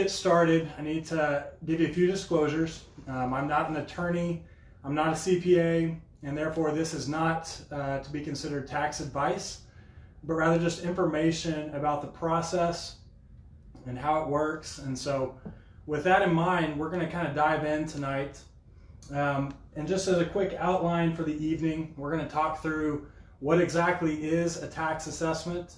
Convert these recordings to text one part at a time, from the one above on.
Get started, I need to give you a few disclosures. I'm not an attorney, I'm not a CPA, and therefore this is not to be considered tax advice, but rather just information about the process and how it works. And so with that in mind, we're going to kind of dive in tonight. And just as a quick outline for the evening, we're going to talk through what exactly is a tax assessment,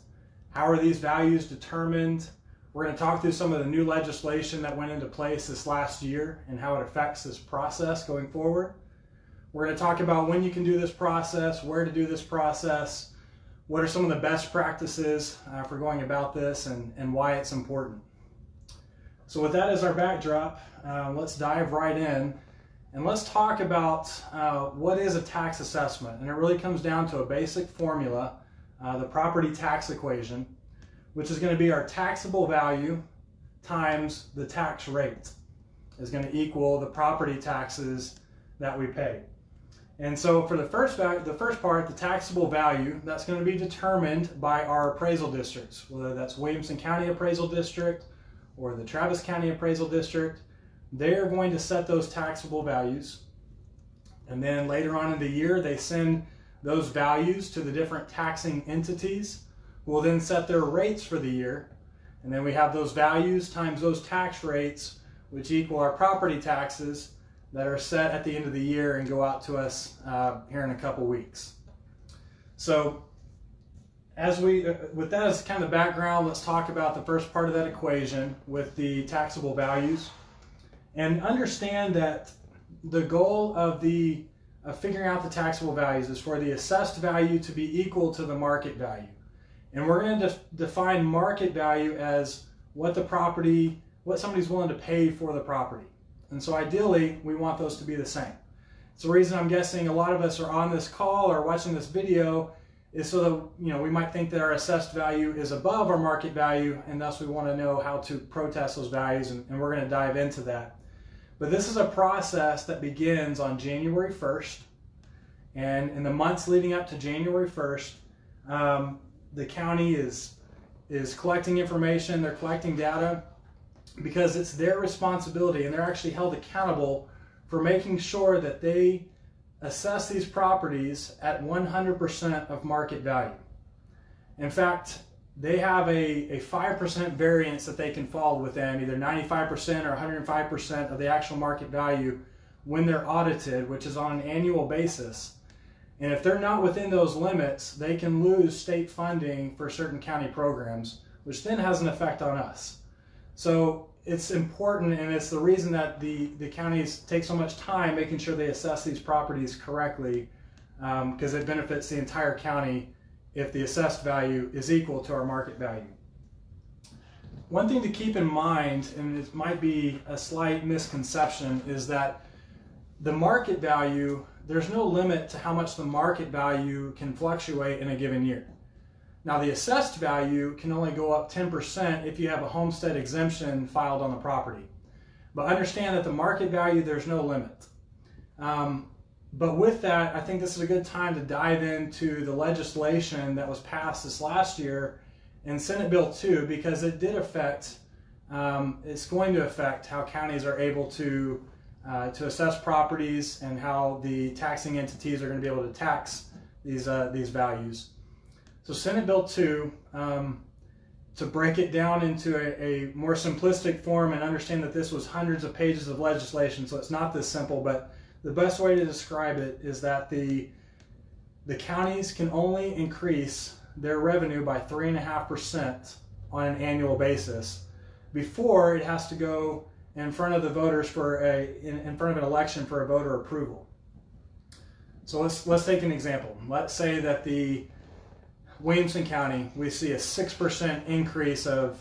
how are these values determined. We're going to talk through some of the new legislation that went into place this last year and how it affects this process going forward. We're going to talk about when you can do this process, where to do this process, what are some of the best practices for going about this, and why it's important. So with that as our backdrop, let's dive right in and let's talk about what is a tax assessment. And it really comes down to a basic formula, the property tax equation, which is going to be our taxable value times the tax rate is going to equal the property taxes that we pay. And so for the first part, the taxable value, that's going to be determined by our appraisal districts, whether that's Williamson County Appraisal District or the Travis County Appraisal District. They are going to set those taxable values. And then later on in the year, they send those values to the different taxing entities, who will then set their rates for the year. And then we have those values times those tax rates, which equal our property taxes that are set at the end of the year and go out to us here in a couple weeks. So with that as kind of the background, let's talk about the first part of that equation with the taxable values. And understand that the goal of figuring out the taxable values is for the assessed value to be equal to the market value. And we're going to define market value as what somebody's willing to pay for the property. And so ideally, we want those to be the same. So the reason I'm guessing a lot of us are on this call or watching this video is so that we might think that our assessed value is above our market value, and thus we want to know how to protest those values, and we're going to dive into that. But this is a process that begins on January 1st, and in the months leading up to January 1st, the county is collecting information, they're collecting data, because it's their responsibility, and they're actually held accountable for making sure that they assess these properties at 100% of market value. In fact, they have a 5% variance that they can fall within, either 95% or 105% of the actual market value when they're audited, which is on an annual basis. And if they're not within those limits, they can lose state funding for certain county programs, which then has an effect on us. So it's important, and it's the reason that the counties take so much time making sure they assess these properties correctly, because it benefits the entire county if the assessed value is equal to our market value. One thing to keep in mind, and it might be a slight misconception, is that the market value, there's no limit to how much the market value can fluctuate in a given year. Now, the assessed value can only go up 10% if you have a homestead exemption filed on the property. But understand that the market value, there's no limit. But with that, I think this is a good time to dive into the legislation that was passed this last year in Senate Bill 2, because it did affect, it's going to affect how counties are able to assess properties and how the taxing entities are going to be able to tax these values. So Senate Bill 2, to break it down into a more simplistic form and understand that this was hundreds of pages of legislation, so it's not this simple, but the best way to describe it is that the counties can only increase their revenue by 3.5% on an annual basis before it has to go in front of the voters in front of an election for a voter approval. So let's take an example. Let's say that the Williamson County, we see a 6% increase of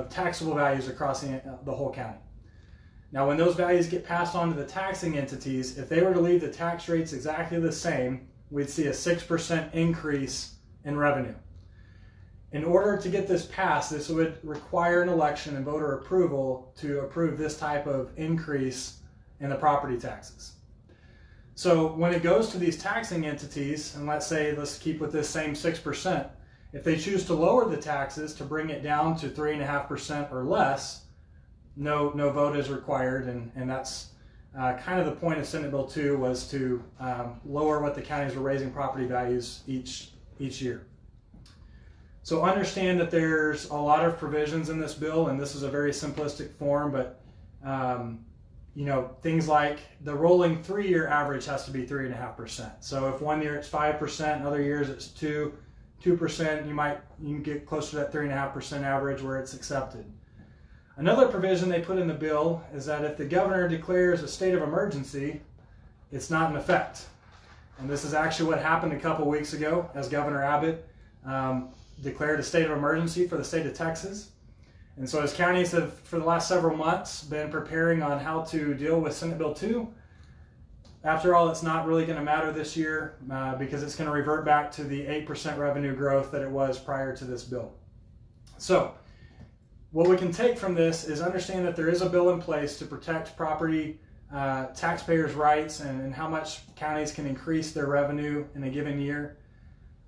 taxable values across the whole county. Now, when those values get passed on to the taxing entities, if they were to leave the tax rates exactly the same, we'd see a 6% increase in revenue. In order to get this passed, this would require an election and voter approval to approve this type of increase in the property taxes. So when it goes to these taxing entities, and let's keep with this same 6%, if they choose to lower the taxes to bring it down to 3.5% or less, no vote is required, and that's kind of the point of Senate Bill 2 was to lower what the counties were raising property values each year. So understand that there's a lot of provisions in this bill, and this is a very simplistic form, but you know, things like the rolling 3-year average has to be 3.5%. So if one year it's 5%, other years it's 2%, you can get closer to that 3.5% average where it's accepted. Another provision they put in the bill is that if the governor declares a state of emergency, it's not in effect. And this is actually what happened a couple weeks ago as Governor Abbott declared a state of emergency for the state of Texas. And so as counties have, for the last several months, been preparing on how to deal with Senate Bill 2, after all, it's not really going to matter this year because it's going to revert back to the 8% revenue growth that it was prior to this bill. So what we can take from this is understand that there is a bill in place to protect property taxpayers' rights and how much counties can increase their revenue in a given year.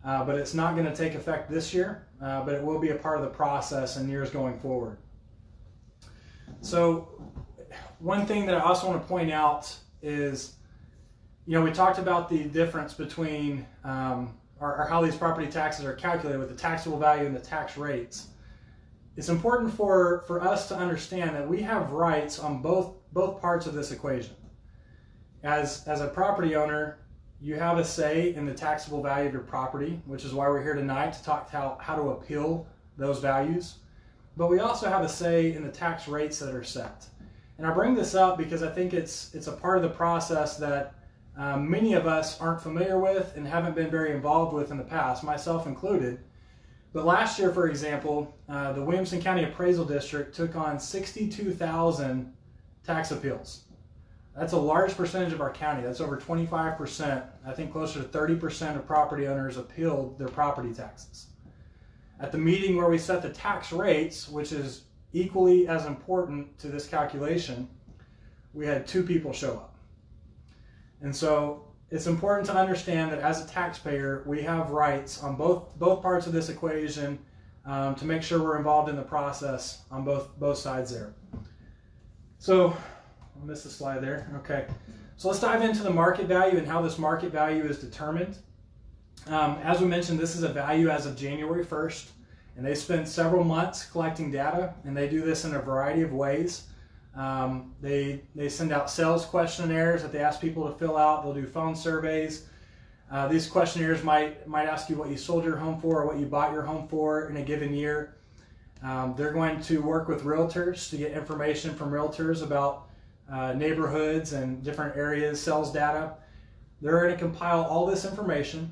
But it's not going to take effect this year, but it will be a part of the process in years going forward. So one thing that I also want to point out is, you know, we talked about the difference between or how these property taxes are calculated with the taxable value and the tax rates. It's important for us to understand that we have rights on both parts of this equation. As a property owner, you have a say in the taxable value of your property, which is why we're here tonight to talk how to appeal those values. But we also have a say in the tax rates that are set. And I bring this up because I think it's a part of the process that many of us aren't familiar with and haven't been very involved with in the past, myself included. But last year, for example, the Williamson County Appraisal District took on 62,000 tax appeals. That's a large percentage of our county. That's over 25%. I think closer to 30% of property owners appealed their property taxes. At the meeting where we set the tax rates, which is equally as important to this calculation, we had 2 people show up. And so it's important to understand that as a taxpayer, we have rights on both parts of this equation to make sure we're involved in the process on both sides there. So I missed the slide there. Okay, so let's dive into the market value and how this market value is determined. As we mentioned, this is a value as of January 1st, and they spent several months collecting data, and they do this in a variety of ways. They send out sales questionnaires that they ask people to fill out. They'll do phone surveys. These questionnaires might ask you what you sold your home for or what you bought your home for in a given year. They're going to work with realtors to get information from realtors about neighborhoods and different areas, sales data. They're going to compile all this information,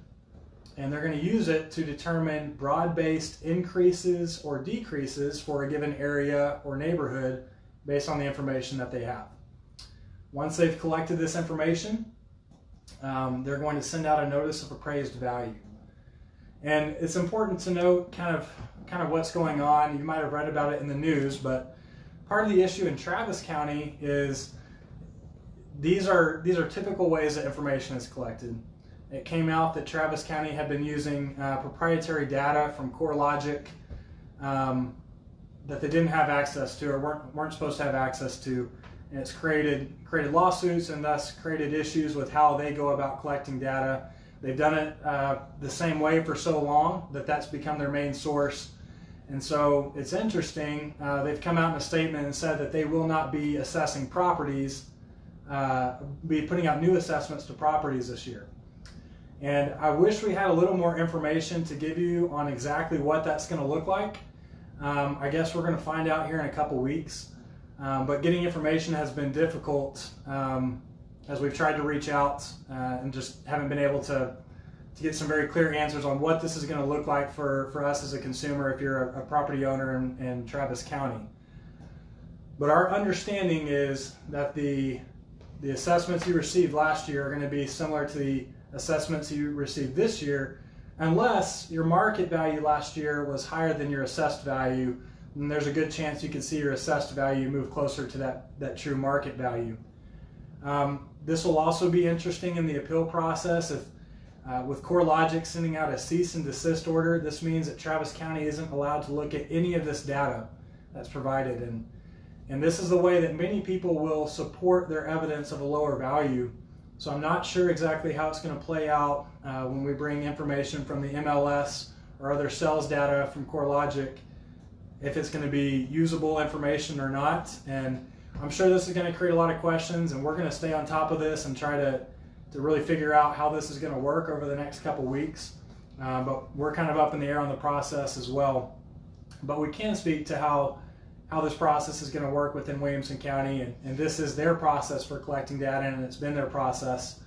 and they're going to use it to determine broad-based increases or decreases for a given area or neighborhood based on the information that they have. Once they've collected this information, they're going to send out a notice of appraised value. And it's important to note kind of what's going on. You might have read about it in the news, but part of the issue in Travis County is these are typical ways that information is collected. It came out that Travis County had been using proprietary data from CoreLogic that they didn't have access to or weren't supposed to have access to, and it's created lawsuits and thus created issues with how they go about collecting data. They've done it the same way for so long that that's become their main source. And so it's interesting, they've come out in a statement and said that they will not be assessing properties, be putting out new assessments to properties this year. And I wish we had a little more information to give you on exactly what that's going to look like. I guess we're going to find out here in a couple weeks. But getting information has been difficult as we've tried to reach out and just haven't been able to get some very clear answers on what this is going to look like for us as a consumer if you're a property owner in Travis County. But our understanding is that the assessments you received last year are going to be similar to the assessments you received this year, unless your market value last year was higher than your assessed value. And there's a good chance you can see your assessed value move closer to that true market value. This will also be interesting in the appeal process. If with CoreLogic sending out a cease and desist order, this means that Travis County isn't allowed to look at any of this data that's provided. And this is the way that many people will support their evidence of a lower value. So I'm not sure exactly how it's going to play out when we bring information from the MLS or other sales data from CoreLogic, if it's going to be usable information or not. And I'm sure this is going to create a lot of questions, and we're going to stay on top of this and try to really figure out how this is going to work over the next couple weeks. But we're kind of up in the air on the process as well. But we can speak to how this process is going to work within Williamson County, and this is their process for collecting data, and it's been their process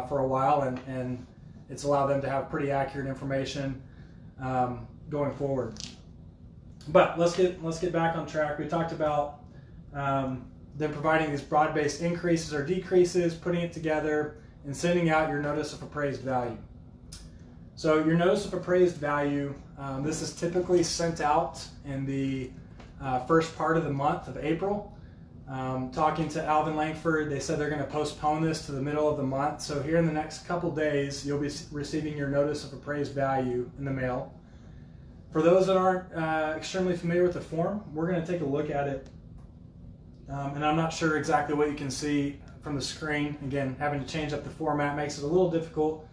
for a while, and it's allowed them to have pretty accurate information going forward. But let's get back on track. We talked about them providing these broad-based increases or decreases, putting it together, and sending out your notice of appraised value. So your notice of appraised value, this is typically sent out in the first part of the month of April. Talking to Alvin Langford, they said they're going to postpone this to the middle of the month. So here in the next couple days, you'll be receiving your notice of appraised value in the mail. For those that aren't extremely familiar with the form, we're going to take a look at it. And I'm not sure exactly what you can see from the screen. Again, having to change up the format makes it a little difficult.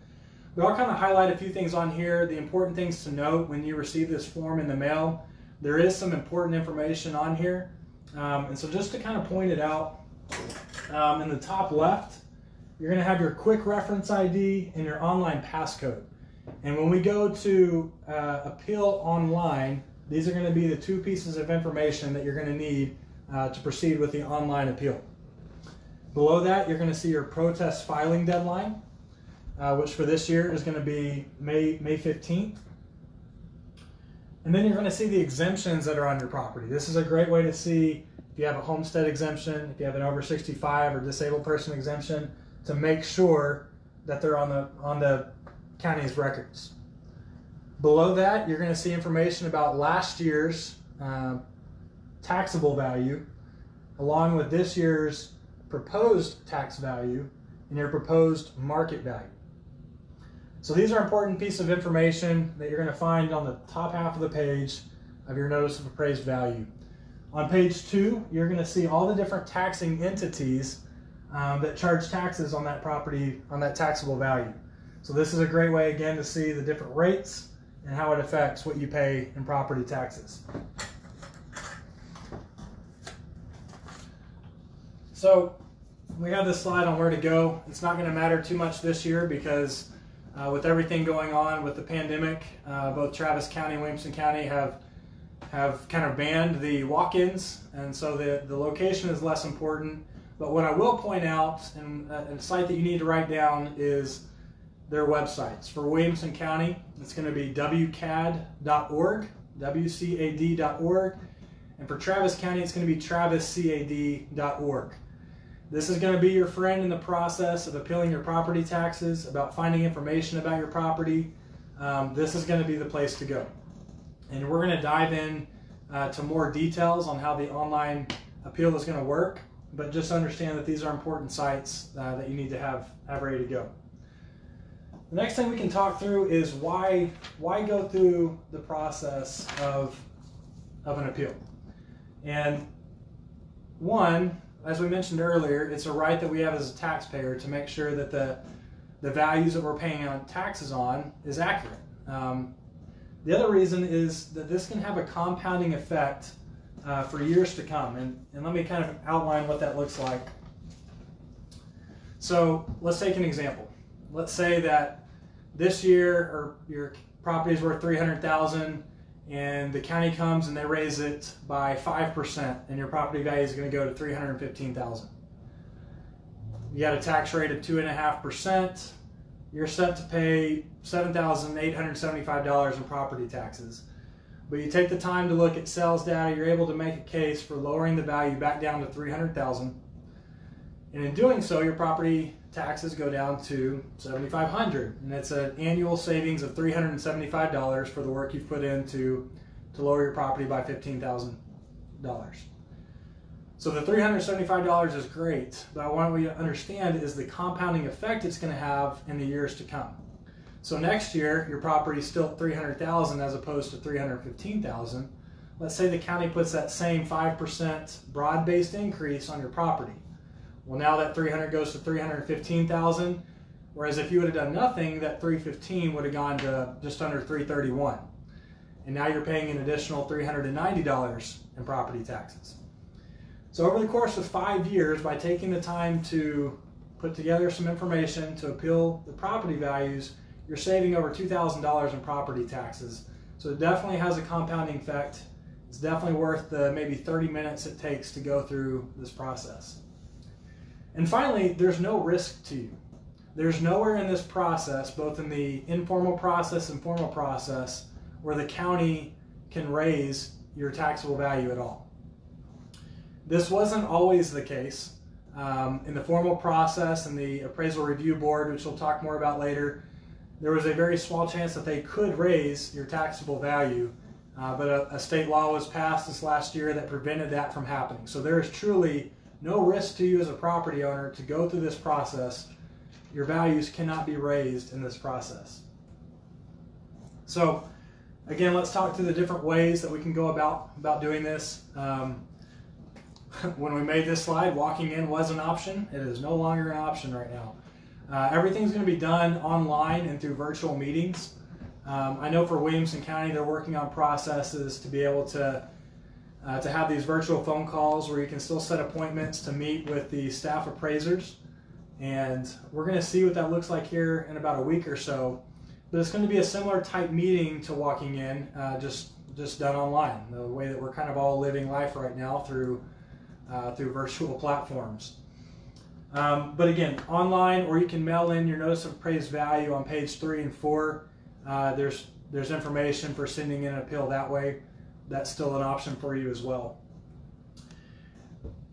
But I'll kind of highlight a few things on here. The important things to note when you receive this form in the mail, there is some important information on here. And so just to kind of point it out, in the top left, you're going to have your quick reference ID and your online passcode. And when we go to appeal online, these are going to be the two pieces of information that you're going to need to proceed with the online appeal. Below that, you're going to see your protest filing deadline, which for this year is going to be May 15th. And then you're going to see the exemptions that are on your property. This is a great way to see if you have a homestead exemption, if you have an over 65 or disabled person exemption, to make sure that they're on the county's records. Below that, you're going to see information about last year's taxable value, along with this year's proposed tax value and your proposed market value. So these are important pieces of information that you're going to find on the top half of the page of your notice of appraised value. On page 2, you're going to see all the different taxing entities that charge taxes on that property, on that taxable value. So this is a great way, again, to see the different rates and how it affects what you pay in property taxes. So we have this slide on where to go. It's not going to matter too much this year because with everything going on with the pandemic, both Travis County and Williamson County have kind of banned the walk-ins, and so the location is less important. But what I will point out, and a site that you need to write down, is their websites. For Williamson County, it's going to be wcad.org, wcad.org, and for Travis County, it's going to be traviscad.org. This is going to be your friend in the process of appealing your property taxes, about finding information about your property. This is going to be the place to go. And we're going to dive in to more details on how the online appeal is going to work, but just understand that these are important sites that you need to have ready to go. The next thing we can talk through is why go through the process of an appeal. And one, as we mentioned earlier, it's a right that we have as a taxpayer to make sure that the values that we're paying on taxes on is accurate. The other reason is that this can have a compounding effect for years to come. And let me kind of outline what that looks like. So let's take an example. Let's say that this year your property is worth $300,000 and the county comes and they raise it by 5%, and your property value is going to go to $315,000. You got a tax rate of 2.5%. You're set to pay $7,875 in property taxes. But you take the time to look at sales data, you're able to make a case for lowering the value back down to $300,000. And in doing so, your property taxes go down to $7,500, and it's an annual savings of $375 for the work you've put in to lower your property by $15,000. So the $375 is great, but what we understand is the compounding effect it's going to have in the years to come. So next year, your property is still at $300,000 as opposed to $315,000, let's say the county puts that same 5% broad-based increase on your property. Well, now that 300 goes to 315,000, whereas if you would have done nothing, that 315 would have gone to just under 331. And now you're paying an additional $390 in property taxes. So over the course of 5 years, by taking the time to put together some information to appeal the property values, you're saving over $2,000 in property taxes. So it definitely has a compounding effect. It's definitely worth the maybe 30 minutes it takes to go through this process. And finally, there's no risk to you. There's nowhere in this process, both in the informal process and formal process, where the county can raise your taxable value at all. This wasn't always the case. In the formal process and the appraisal review board, which we'll talk more about later, there was a very small chance that they could raise your taxable value, but a state law was passed this last year that prevented that from happening. So there is truly no risk to you as a property owner to go through this process. Your values cannot be raised in this process. So again, let's talk through the different ways that we can go about doing this. When we made this slide, walking in was an option. It is no longer an option right now. Everything's going to be done online and through virtual meetings. I know for Williamson County, they're working on processes to be able to have these virtual phone calls where you can still set appointments to meet with the staff appraisers. And we're going to see what that looks like here in about a week or so. But it's going to be a similar type meeting to walking in, just done online, the way that we're kind of all living life right now through virtual platforms. But again, online, or you can mail in your notice of appraised value on page 3 and 4. There's information for sending in an appeal that way. That's still an option for you as well.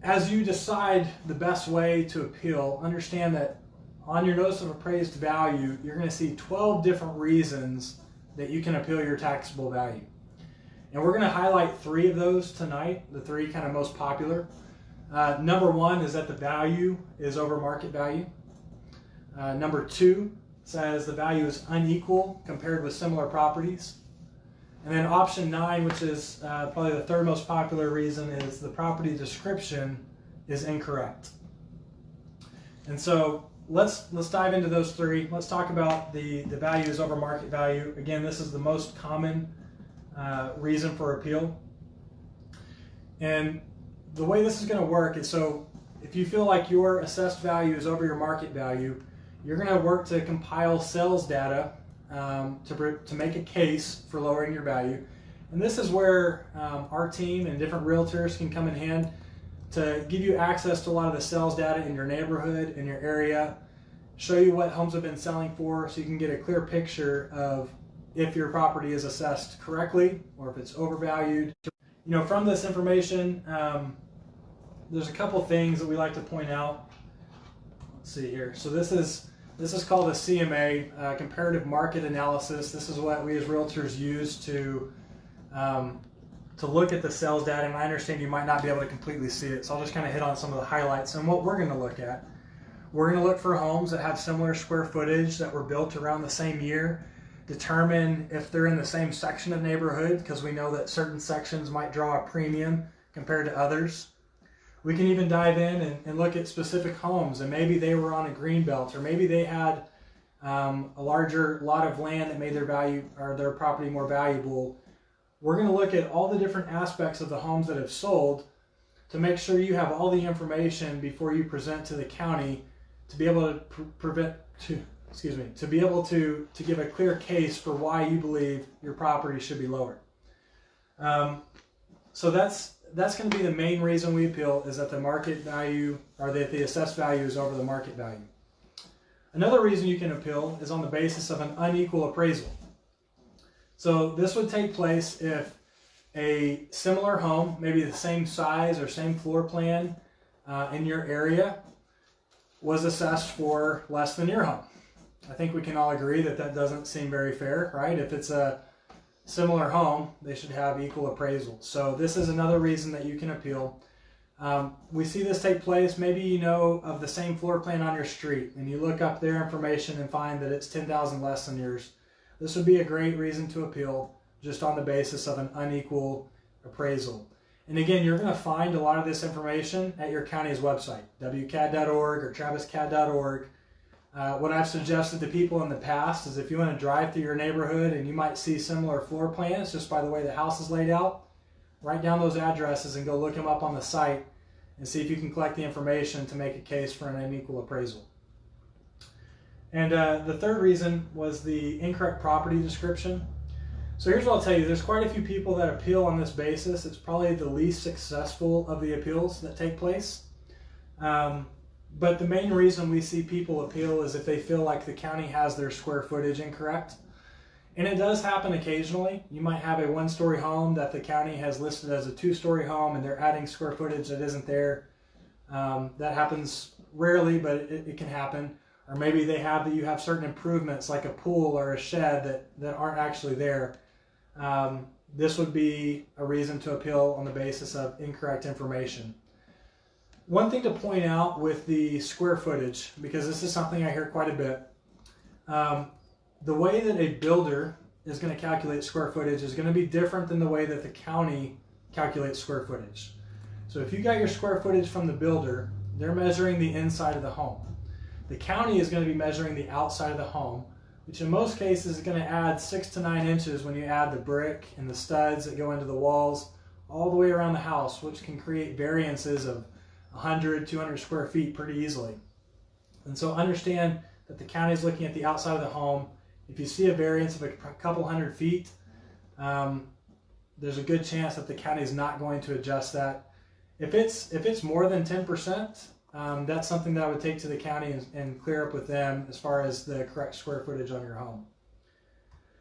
As you decide the best way to appeal, understand that on your notice of appraised value, you're going to see 12 different reasons that you can appeal your taxable value. And we're going to highlight 3 of those tonight, the 3 kind of most popular. Number 1 is that the value is over market value. Number 2 says the value is unequal compared with similar properties. And then option 9, which is probably the 3rd most popular reason, is the property description is incorrect. And so let's dive into those 3. Let's talk about the value is over market value. Again, this is the most common reason for appeal. And the way this is going to work is, so if you feel like your assessed value is over your market value, you're going to work to compile sales data to make a case for lowering your value. And this is where our team and different realtors can come in hand to give you access to a lot of the sales data in your neighborhood, in your area, show you what homes have been selling for, so you can get a clear picture of if your property is assessed correctly or if it's overvalued. You know, from this information, there's a couple things that we like to point out. Let's see here. So this is called a CMA, comparative market analysis. This is what we as realtors use to look at the sales data, and I understand you might not be able to completely see it, so I'll just kind of hit on some of the highlights. And what we're going to look at, we're going to look for homes that have similar square footage, that were built around the same year, determine if they're in the same section of neighborhood, because we know that certain sections might draw a premium compared to others. We can even dive in and look at specific homes, and maybe they were on a green belt, or maybe they had a larger lot of land that made their value or their property more valuable. We're going to look at all the different aspects of the homes that have sold to make sure you have all the information before you present to the county to be able to give a clear case for why you believe your property should be lowered. So that's going to be the main reason we appeal, is that the market value, or that the assessed value is over the market value. Another reason you can appeal is on the basis of an unequal appraisal. So this would take place if a similar home, maybe the same size or same floor plan in your area, was assessed for less than your home. I think we can all agree that that doesn't seem very fair, right? If it's a similar home, they should have equal appraisal. So this is another reason that you can appeal. We see this take place, maybe you know of the same floor plan on your street, and you look up their information and find that it's 10,000 less than yours. This would be a great reason to appeal, just on the basis of an unequal appraisal. And again, you're going to find a lot of this information at your county's website, wcad.org or traviscad.org. What I've suggested to people in the past is if you want to drive through your neighborhood and you might see similar floor plans just by the way the house is laid out, write down those addresses and go look them up on the site and see if you can collect the information to make a case for an unequal appraisal. And the third reason was the incorrect property description. So here's what I'll tell you. There's quite a few people that appeal on this basis. It's probably the least successful of the appeals that take place. But the main reason we see people appeal is if they feel like the county has their square footage incorrect. And it does happen occasionally. You might have a one-story home that the county has listed as a two-story home and they're adding square footage that isn't there. That happens rarely, but it can happen. Or maybe you have certain improvements like a pool or a shed that aren't actually there. This would be a reason to appeal on the basis of incorrect information. One thing to point out with the square footage, because this is something I hear quite a bit, the way that a builder is going to calculate square footage is going to be different than the way that the county calculates square footage. So if you got your square footage from the builder, they're measuring the inside of the home. The county is going to be measuring the outside of the home, which in most cases is going to add 6 to 9 inches when you add the brick and the studs that go into the walls all the way around the house, which can create variances of 100, 200 square feet pretty easily. And so understand that the county is looking at the outside of the home. If you see a variance of a couple hundred feet, there's a good chance that the county is not going to adjust that. If it's more than 10%, that's something that I would take to the county and clear up with them as far as the correct square footage on your home.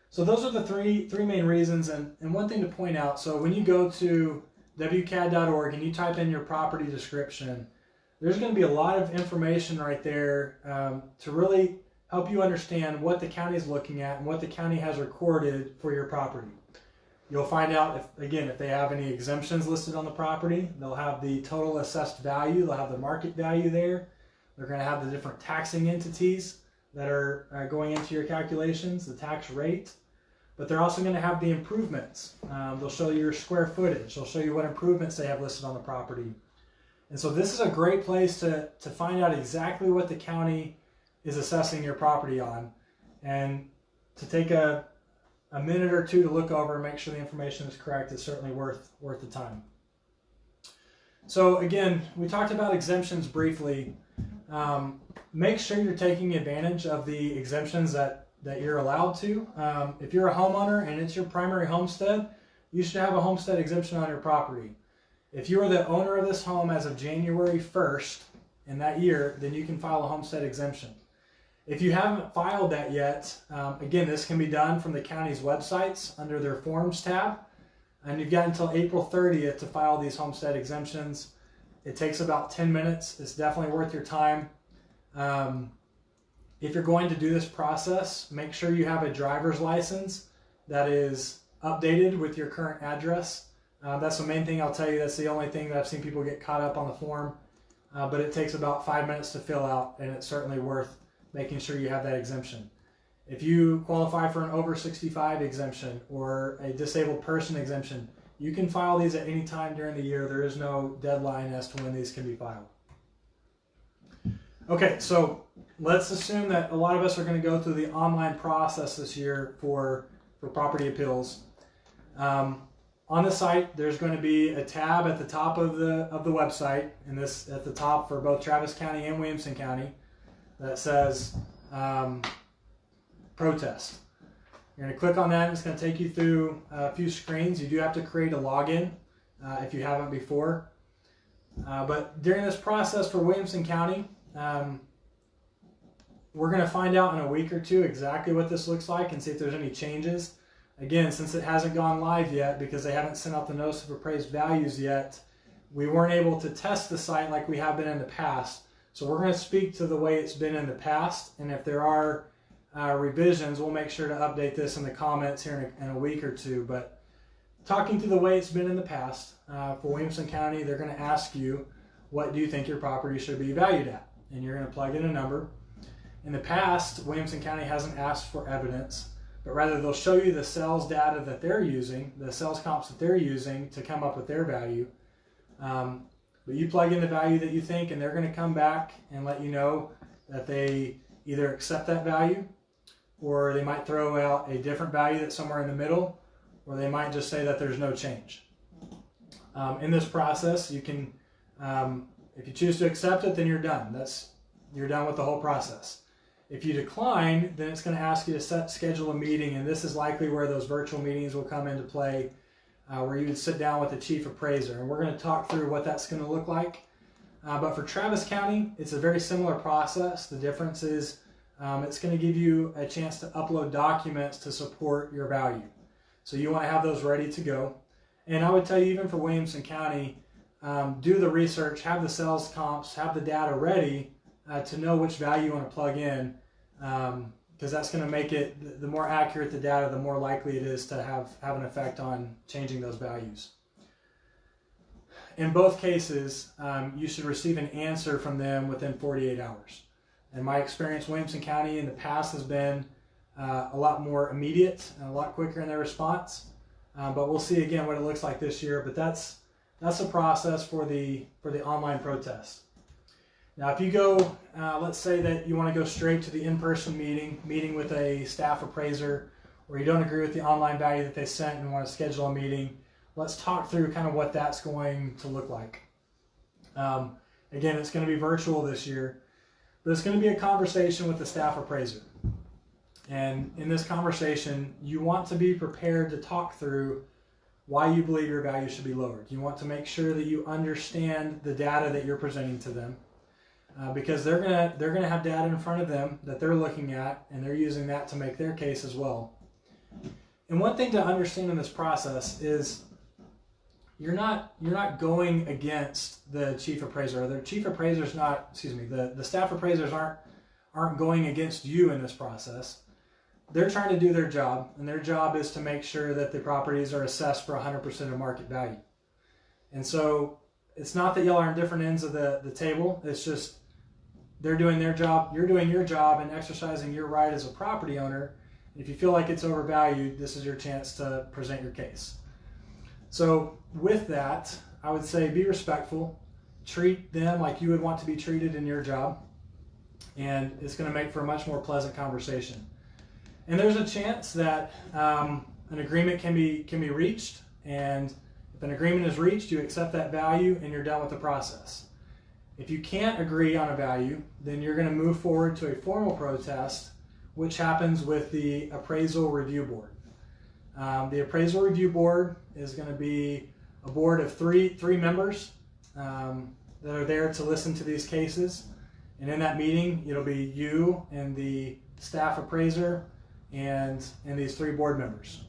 So those are the three main reasons. And one thing to point out, so when you go to wcad.org and you type in your property description, there's going to be a lot of information right there to really help you understand what the county is looking at and what the county has recorded for your property. You'll find out, if they have any exemptions listed on the property. They'll have the total assessed value. They'll have the market value there. They're going to have the different taxing entities that are going into your calculations, the tax rate. But they're also going to have the improvements. They'll show you your square footage. They'll show you what improvements they have listed on the property. And so this is a great place to find out exactly what the county is assessing your property on, and to take a minute or two to look over and make sure the information is correct is certainly worth the time. So again, we talked about exemptions briefly. Make sure you're taking advantage of the exemptions that you're allowed to. If you're a homeowner and it's your primary homestead, you should have a homestead exemption on your property. If you are the owner of this home as of January 1st in that year, then you can file a homestead exemption. If you haven't filed that yet, again, this can be done from the county's websites under their Forms tab. And you've got until April 30th to file these homestead exemptions. It takes about 10 minutes. It's definitely worth your time. If you're going to do this process, make sure you have a driver's license that is updated with your current address. That's the main thing I'll tell you. That's the only thing that I've seen people get caught up on the form. But it takes about 5 minutes to fill out, and it's certainly worth making sure you have that exemption. If you qualify for an over 65 exemption or a disabled person exemption, you can file these at any time during the year. There is no deadline as to when these can be filed. Okay, so let's assume that a lot of us are going to go through the online process this year for property appeals. On the site, there's going to be a tab at the top of the website, and this at the top for both Travis County and Williamson County, that says protest. You're going to click on that, and it's going to take you through a few screens. You do have to create a login if you haven't before. But during this process for Williamson County, we're going to find out in a week or two exactly what this looks like and see if there's any changes. Again, since it hasn't gone live yet because they haven't sent out the notice of appraised values yet, we weren't able to test the site like we have been in the past. So we're going to speak to the way it's been in the past, and if there are revisions, we'll make sure to update this in the comments here in a week or two. But talking to the way it's been in the past, for Williamson County, they're going to ask you, what do you think your property should be valued at? And you're going to plug in a number. In the past, Williamson County hasn't asked for evidence, but rather they'll show you the sales data that they're using, the sales comps that they're using to come up with their value. But you plug in the value that you think, and they're going to come back and let you know that they either accept that value, or they might throw out a different value that's somewhere in the middle, or they might just say that there's no change. In this process, you can, if you choose to accept it, then you're done. You're done with the whole process. If you decline, then it's going to ask you to schedule a meeting, and this is likely where those virtual meetings will come into play, where you would sit down with the chief appraiser, and we're going to talk through what that's going to look like. But for Travis County, it's a very similar process. The difference is it's going to give you a chance to upload documents to support your value. So you want to have those ready to go. And I would tell you, even for Williamson County, do the research, have the sales comps, have the data ready to know which value you want to plug in, because that's going to make it, the more accurate the data, the more likely it is to have an effect on changing those values. In both cases, you should receive an answer from them within 48 hours. In my experience, Williamson County in the past has been a lot more immediate and a lot quicker in their response. But we'll see again what it looks like this year. But that's the process for the online protest. Now, if you go, let's say that you want to go straight to the in-person meeting with a staff appraiser, or you don't agree with the online value that they sent and want to schedule a meeting, let's talk through kind of what that's going to look like. Again, it's going to be virtual this year, but it's going to be a conversation with the staff appraiser. And in this conversation, you want to be prepared to talk through why you believe your value should be lowered. You want to make sure that you understand the data that you're presenting to them, because they're gonna have data in front of them that they're looking at, and they're using that to make their case as well. And one thing to understand in this process is you're not going against the chief appraiser. The chief appraiser's not, excuse me, the staff appraisers aren't going against you in this process. They're trying to do their job, and their job is to make sure that the properties are assessed for 100% of market value. And so it's not that y'all are on different ends of the table. It's just they're doing their job, you're doing your job, and exercising your right as a property owner. If you feel like it's overvalued, this is your chance to present your case. So with that, I would say be respectful, treat them like you would want to be treated in your job, and it's going to make for a much more pleasant conversation. And there's a chance that an agreement can be reached, and if an agreement is reached, you accept that value and you're done with the process. If you can't agree on a value, then you're going to move forward to a formal protest, which happens with the Appraisal Review Board. The Appraisal Review Board is going to be a board of three members that are there to listen to these cases. And in that meeting, it'll be you and the staff appraiser and these three board members.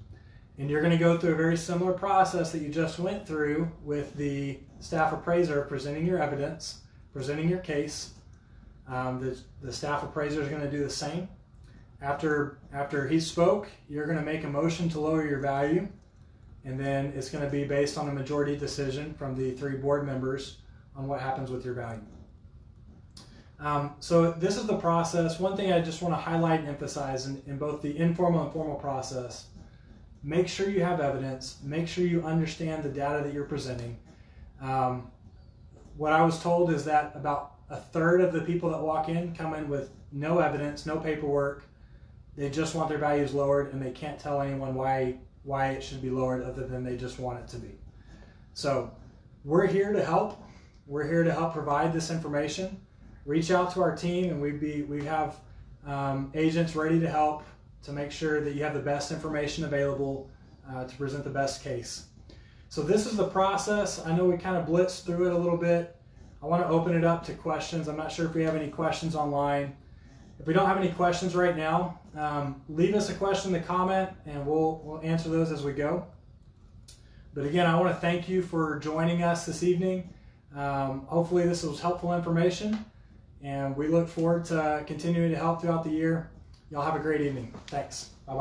And you're going to go through a very similar process that you just went through with the staff appraiser, presenting your evidence, presenting your case. The staff appraiser is going to do the same. After he spoke, you're going to make a motion to lower your value, and then it's going to be based on a majority decision from the three board members on what happens with your value. So this is the process. One thing I just want to highlight and emphasize in both the informal and formal process: make sure you have evidence, make sure you understand the data that you're presenting. What I was told is that about a third of the people that walk in come in with no evidence, no paperwork. They just want their values lowered, and they can't tell anyone why it should be lowered other than they just want it to be. So we're here to help. We're here to help provide this information. Reach out to our team, and we have agents ready to help to make sure that you have the best information available to present the best case. So this is the process. I know we kind of blitzed through it a little bit. I want to open it up to questions. I'm not sure if we have any questions online. If we don't have any questions right now, leave us a question in the comment, and we'll answer those as we go. But again, I want to thank you for joining us this evening. Hopefully this was helpful information, and we look forward to continuing to help throughout the year. Y'all have a great evening. Thanks. Bye-bye.